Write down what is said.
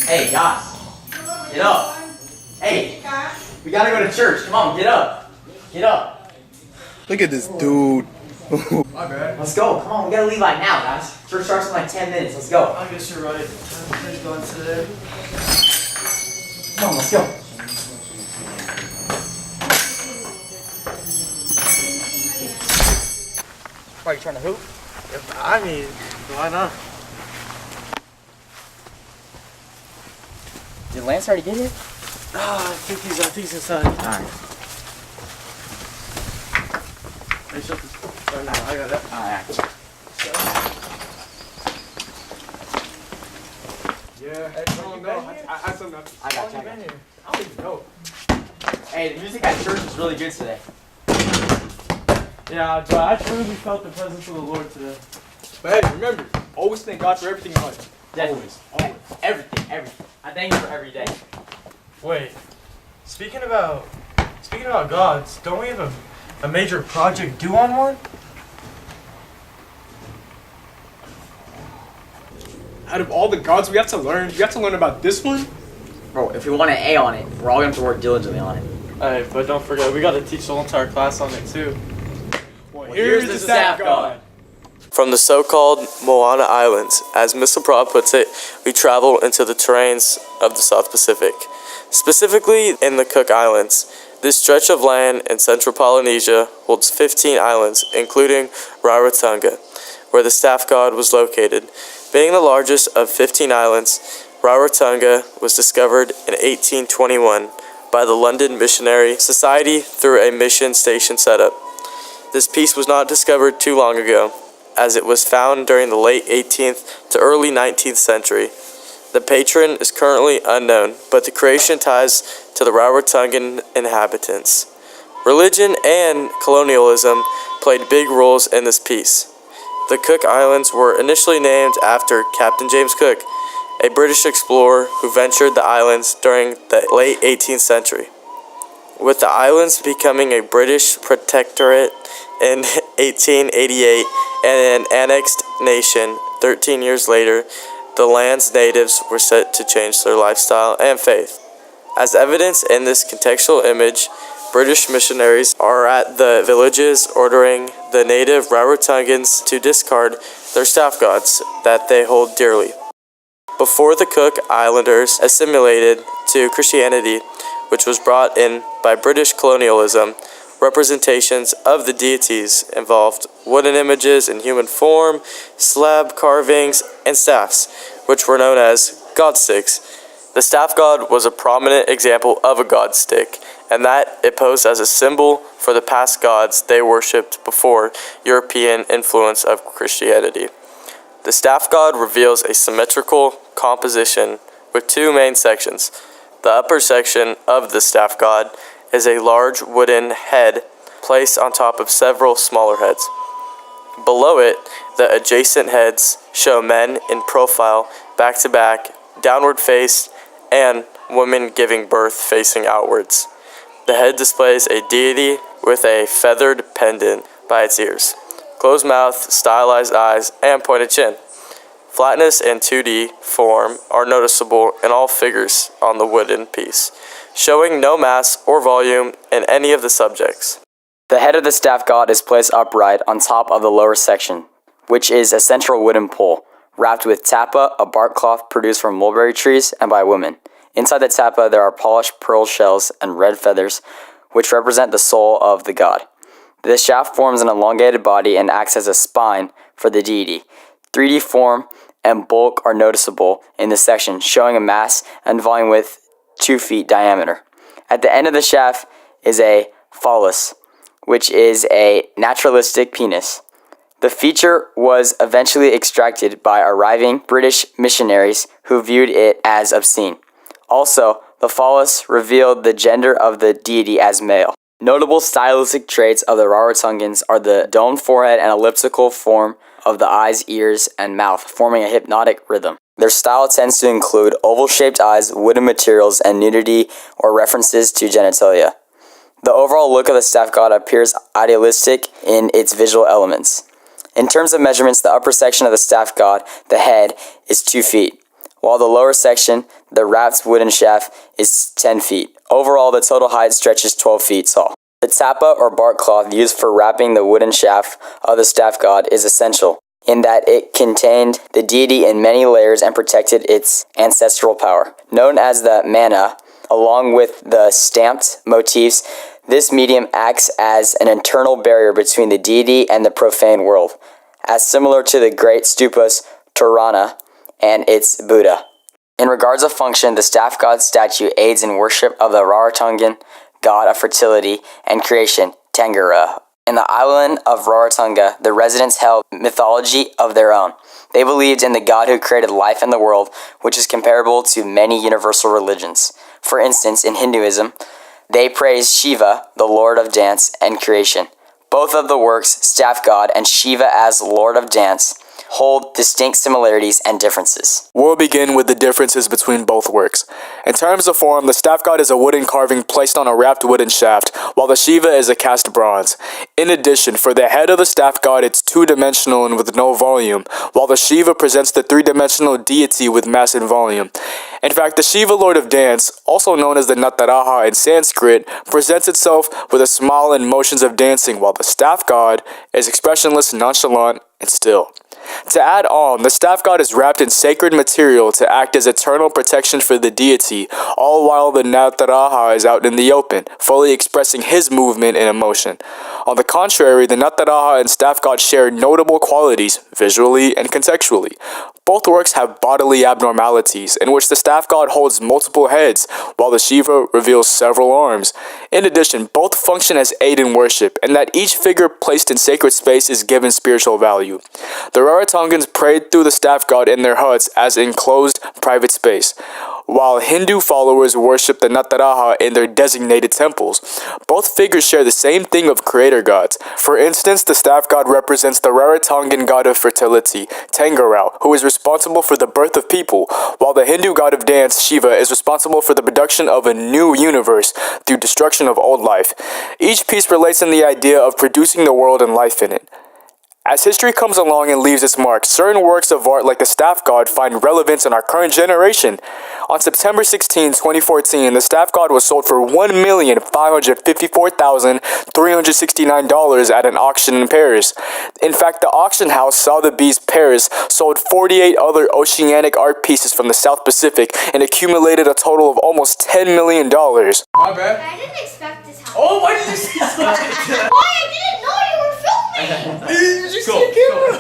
Hey, guys, get up. Hey, we gotta go to church. Come on, get up. Get up. Look at this dude. My bad. Let's go. Come on, we gotta leave like now, guys. Church starts in like 10 minutes. Let's go. I guess you're right. Church going today. Come on, let's go. Why, you trying to hoop? I mean, why not? Did Lance already get here? I think he's inside. Alright. Hey, shut this. Oh, no, I got that. Alright. Yeah. Hey, I had some. I got you. Been here. I don't even know. Hey, the music at church is really good today. Yeah, Joe, I truly felt the presence of the Lord today. But hey, remember, always thank God for everything in life. Definitely. Always. Everything. I thank you for every day. Wait, speaking about gods, don't we have a major project due on one? Out of all the gods we have to learn about this one? Bro, if we want an A on it, we're all gonna have to work diligently on it. Hey, but don't forget, we gotta teach the whole entire class on it too. Well, here's the staff god. From the so-called Moana Islands, as Mr. Prod puts it, we travel into the terrains of the South Pacific. Specifically in the Cook Islands, this stretch of land in central Polynesia holds 15 islands, including Rarotonga, where the staff god was located. Being the largest of 15 islands, Rarotonga was discovered in 1821 by the London Missionary Society through a mission station setup. This piece was not discovered too long ago, as it was found during the late 18th to early 19th century. The patron is currently unknown, but the creation ties to the Rarotongan inhabitants. Religion and colonialism played big roles in this piece. The Cook Islands were initially named after Captain James Cook, a British explorer who ventured the islands during the late 18th century. With the islands becoming a British protectorate in 1888 and an annexed nation 13 years later, the land's natives were set to change their lifestyle and faith. As evidence in this contextual image, British missionaries are at the villages ordering the native Rarotongans to discard their staff gods that they hold dearly. Before the Cook Islanders assimilated to Christianity, which was brought in by British colonialism, representations of the deities involved wooden images in human form, slab carvings, and staffs, which were known as god sticks. The staff god was a prominent example of a god stick, and that it posed as a symbol for the past gods they worshipped before European influence of Christianity. The staff god reveals a symmetrical composition with two main sections. The upper section of the staff god is a large wooden head placed on top of several smaller heads. Below it, the adjacent heads show men in profile, back to back, downward faced, and women giving birth facing outwards. The head displays a deity with a feathered pendant by its ears, closed mouth, stylized eyes, and pointed chin. Flatness and 2D form are noticeable in all figures on the wooden piece, showing no mass or volume in any of the subjects. The head of the staff god is placed upright on top of the lower section, which is a central wooden pole, wrapped with tapa, a bark cloth produced from mulberry trees and by women. Inside the tapa there are polished pearl shells and red feathers, which represent the soul of the god. The shaft forms an elongated body and acts as a spine for the deity. 3D form and bulk are noticeable in this section, showing a mass and volume with 2 feet diameter. At the end of the shaft is a phallus, which is a naturalistic penis. The feature was eventually extracted by arriving British missionaries who viewed it as obscene. Also, the phallus revealed the gender of the deity as male. Notable stylistic traits of the Rarotongans are the domed forehead and elliptical form of the eyes, ears, and mouth, forming a hypnotic rhythm. Their style tends to include oval-shaped eyes, wooden materials, and nudity or references to genitalia. The overall look of the staff god appears idealistic in its visual elements. In terms of measurements, the upper section of the staff god, the head, is 2 feet, while the lower section, the wrapped wooden shaft, is 10 feet. Overall, the total height stretches 12 feet tall. The tapa or bark cloth used for wrapping the wooden shaft of the staff god is essential, in that it contained the deity in many layers and protected its ancestral power. Known as the mana, along with the stamped motifs, this medium acts as an internal barrier between the deity and the profane world, as similar to the great stupas Torana and its Buddha. In regards of function, the staff god statue aids in worship of the Rarotongan god of fertility and creation, Tangara. In the island of Rarotonga, the residents held mythology of their own. They believed in the god who created life and the world, which is comparable to many universal religions. For instance, in Hinduism, they praise Shiva, the lord of dance and creation. Both of the works, staff god and Shiva as lord of dance, hold distinct similarities and differences. We'll begin with the differences between both works. In terms of form, the staff god is a wooden carving placed on a wrapped wooden shaft, while the Shiva is a cast bronze. In addition, for the head of the staff god, it's two-dimensional and with no volume, while the Shiva presents the three-dimensional deity with mass and volume. In fact, the Shiva Lord of Dance, also known as the Nataraja in Sanskrit, presents itself with a smile and motions of dancing, while the staff god is expressionless, nonchalant, and still. To add on, the staff god is wrapped in sacred material to act as eternal protection for the deity, all while the Nataraja is out in the open, fully expressing his movement and emotion. On the contrary, the Nataraja and staff god share notable qualities, visually and contextually. Both works have bodily abnormalities, in which the staff god holds multiple heads, while the Shiva reveals several arms. In addition, both function as aid in worship, and that each figure placed in sacred space is given spiritual value. The Rarotongans prayed through the staff god in their huts as enclosed private space, while Hindu followers worship the Nataraja in their designated temples. Both figures share the same thing of creator gods. For instance, the staff god represents the Rarotongan god of fertility, Tangarao, who is responsible for the birth of people, while the Hindu god of dance, Shiva, is responsible for the production of a new universe through destruction of old life. Each piece relates in the idea of producing the world and life in it. As history comes along and leaves its mark, certain works of art like the staff god find relevance in our current generation. On September 16, 2014, the staff god was sold for $1,554,369 at an auction in Paris. In fact, the auction house Sotheby's Paris sold 48 other oceanic art pieces from the South Pacific and accumulated a total of almost $10 million. My bad. I didn't expect this happen. Oh, why did you say that? Why? I didn't know you were filming! Did you see the camera?